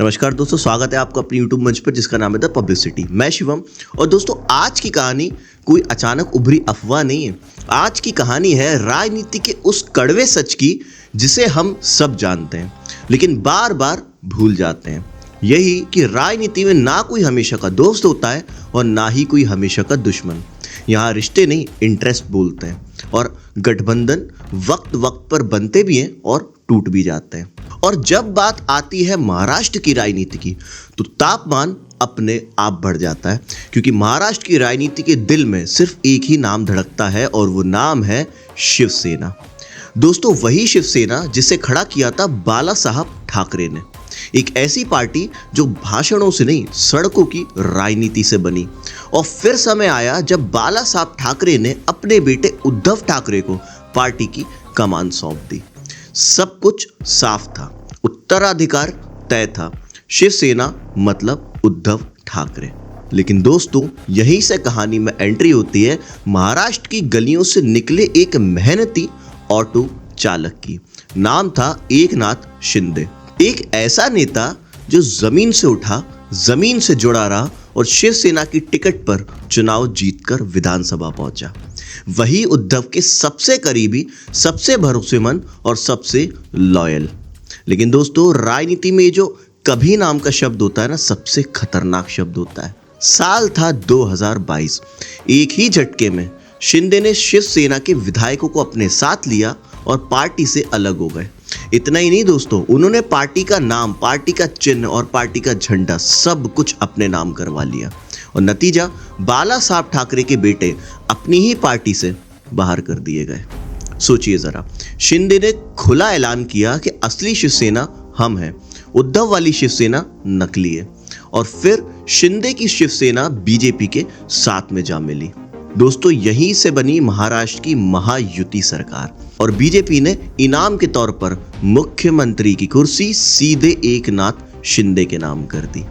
नमस्कार दोस्तों, स्वागत है आपका अपनी YouTube मंच पर जिसका नाम है द पब्लिसिटी। मैं शिवम। और दोस्तों, आज की कहानी कोई अचानक उभरी अफवाह नहीं है। आज की कहानी है राजनीति के उस कड़वे सच की जिसे हम सब जानते हैं लेकिन बार बार भूल जाते हैं। यही कि राजनीति में ना कोई हमेशा का दोस्त होता है और ना ही कोई हमेशा का दुश्मन। यहाँ रिश्ते नहीं, इंटरेस्ट बोलते हैं। और गठबंधन वक्त वक्त पर बनते भी हैं और टूट भी जाते हैं। और जब बात आती है महाराष्ट्र की राजनीति की तो तापमान अपने आप बढ़ जाता है, क्योंकि महाराष्ट्र की राजनीति के दिल में सिर्फ एक ही नाम धड़कता है और वो नाम है शिवसेना। दोस्तों, वही शिवसेना जिसे खड़ा किया था बाला साहब ठाकरे ने। एक ऐसी पार्टी जो भाषणों से नहीं, सड़कों की राजनीति से बनी। और फिर समय आया जब बाला साहब ठाकरे ने अपने बेटे उद्धव ठाकरे को पार्टी की कमान सौंप दी। सब कुछ साफ था, उत्तराधिकार तय था। शिवसेना मतलब उद्धव ठाकरे। लेकिन दोस्तों, यहीं से कहानी में एंट्री होती है महाराष्ट्र की गलियों से निकले एक मेहनती ऑटो चालक की। नाम था एकनाथ शिंदे। एक ऐसा नेता जो जमीन से उठा, जमीन से जुड़ा रहा और शिवसेना की टिकट पर चुनाव जीतकर विधानसभा पहुंचा। वही उद्धव के सबसे करीबी, सबसे भरोसेमंद और सबसे लॉयल। लेकिन दोस्तों, राजनीति में जो कभी नाम का शब्द होता है ना, सबसे खतरनाक शब्द होता है। साल था 2022। एक ही झटके में शिंदे ने शिवसेना के विधायकों को अपने साथ लिया और पार्टी से अलग हो गए। इतना ही नहीं दोस्तों, उन्होंने पार्टी का नाम, पार्टी का चिन्ह और पार्टी का झंडा सब कुछ अपने नाम करवा लिया। और नतीजा, बाला साहब ठाकरे के बेटे अपनी ही पार्टी से बाहर कर दिए गए। सोचिए जरा, शिंदे ने खुला ऐलान किया कि असली शिवसेना हम हैं, उद्धव वाली शिवसेना नकली है। और फिर शिंदे की शिवसेना बीजेपी के साथ में जा मिली। दोस्तों, यहीं से बनी महाराष्ट्र की महायुति सरकार। और बीजेपी ने इनाम के तौर पर मुख्यमंत्री की कुर्सी सीधे एकनाथ शिंदे के नाम कर दी।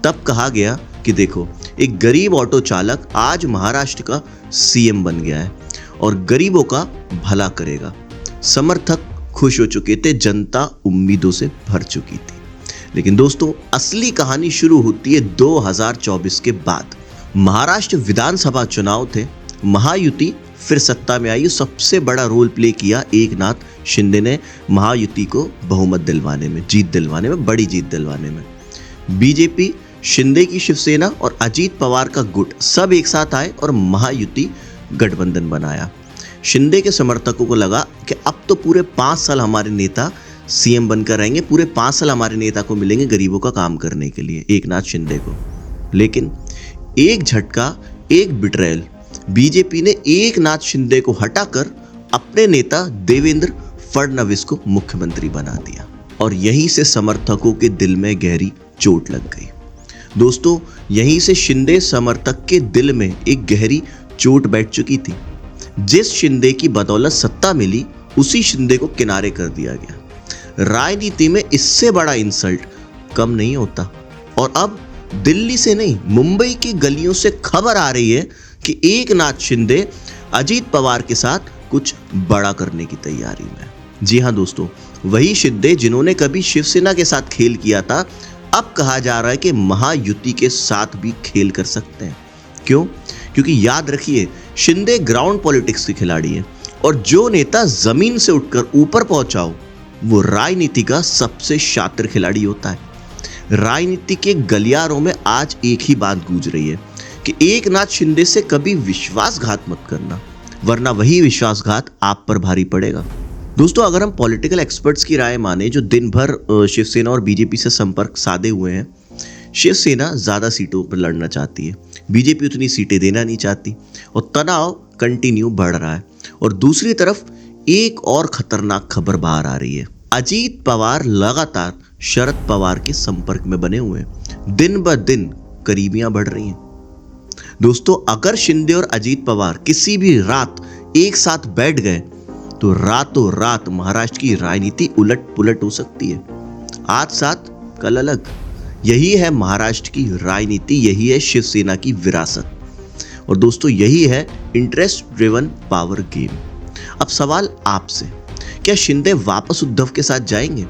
तब कहा गया कि देखो, एक गरीब ऑटो चालक आज महाराष्ट्र का सीएम बन गया है और गरीबों का भला करेगा। समर्थक खुश हो चुके थे, जनता उम्मीदों से भर चुकी थी। लेकिन दोस्तों, असली कहानी शुरू होती है 2024 के बाद। महाराष्ट्र विधानसभा चुनाव थे, महायुति फिर सत्ता में आई। सबसे बड़ा रोल प्ले किया एकनाथ शिंदे ने महायुति को बहुमत दिलवाने में, जीत दिलवाने में, बड़ी जीत दिलवाने में। बीजेपी, शिंदे की शिवसेना और अजीत पवार का गुट सब एक साथ आए और महायुति गठबंधन बनाया। शिंदे के समर्थकों को लगा कि अब तो पूरे 5 साल हमारे नेता सीएम बनकर रहेंगे, पूरे 5 साल हमारे नेता को मिलेंगे गरीबों का काम करने के लिए, एकनाथ शिंदे को। लेकिन एक झटका, एक बिट्रेयल। बीजेपी ने एकनाथ शिंदे को हटाकर अपने नेता देवेंद्र फडणवीस को मुख्यमंत्री बना दिया। और यहीं से समर्थकों के दिल में गहरी चोट लग गई। दोस्तों, यहीं से शिंदे समर्थक के दिल में एक गहरी चोट बैठ चुकी थी। जिस शिंदे की बदौलत सत्ता मिली, उसी शिंदे को किनारे कर दिया गया। राजनीति में इससे बड़ा इंसल्ट कम नहीं होता। और अब दिल्ली से नहीं, मुंबई की गलियों से खबर आ रही है कि एकनाथ शिंदे अजीत पवार के साथ कुछ बड़ा करने की तैयारी में। जी हाँ दोस्तों, वही शिंदे जिन्होंने कभी शिवसेना के साथ खेल किया था, अब कहा जा रहा है कि महायुति के साथ भी खेल कर सकते हैं। क्यों? क्योंकि याद रखिए, शिंदे ग्राउंड पॉलिटिक्स के खिलाड़ी है और जो नेता जमीन से उठकर ऊपर पहुंचा हो, वो राजनीति का सबसे शातिर खिलाड़ी होता है। राजनीति के गलियारों में आज एक ही बात गूंज रही है कि एकनाथ शिंदे से कभी विश्वासघात मत करना, वरना वही विश्वासघात आप पर भारी पड़ेगा। दोस्तों, अगर हम पॉलिटिकल एक्सपर्ट्स की राय माने जो दिन भर शिवसेना और बीजेपी से संपर्क साधे हुए हैं, शिवसेना ज्यादा सीटों पर लड़ना चाहती है, बीजेपी उतनी सीटें देना नहीं चाहती और तनाव कंटिन्यू बढ़ रहा है। और दूसरी तरफ एक और खतरनाक खबर बाहर आ रही है। अजीत पवार लगातार शरद पवार के संपर्क में बने हुए हैं। दिन ब दिन करीबियां बढ़ रही हैं। दोस्तों, अगर शिंदे और अजीत पवार किसी भी रात एक साथ बैठ गए तो रातों रात महाराष्ट्र की राजनीति उलट पुलट हो सकती है। आज साथ कल अलग। यही है महाराष्ट्र की राजनीति, यही है शिवसेना की विरासत। और दोस्तों, यही है इंटरेस्ट ड्रिवन पावर गेम। अब सवाल आपसे, क्या शिंदे वापस उद्धव के साथ जाएंगे?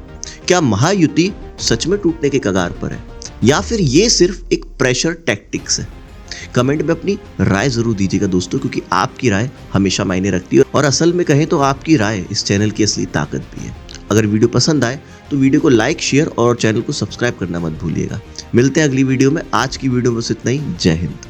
क्या महायुति सच में टूटने के कगार पर है या फिर ये सिर्फ एक प्रेशर टैक्टिक्स है? कमेंट में अपनी राय जरूर दीजिएगा दोस्तों, क्योंकि आपकी राय हमेशा मायने रखती है और असल में कहें तो आपकी राय इस चैनल की असली ताकत भी है। अगर वीडियो पसंद आए तो वीडियो को लाइक, शेयर और चैनल को सब्सक्राइब करना मत भूलिएगा। मिलते हैं अगली वीडियो में। आज की वीडियो में बस इतना ही। जय हिंद।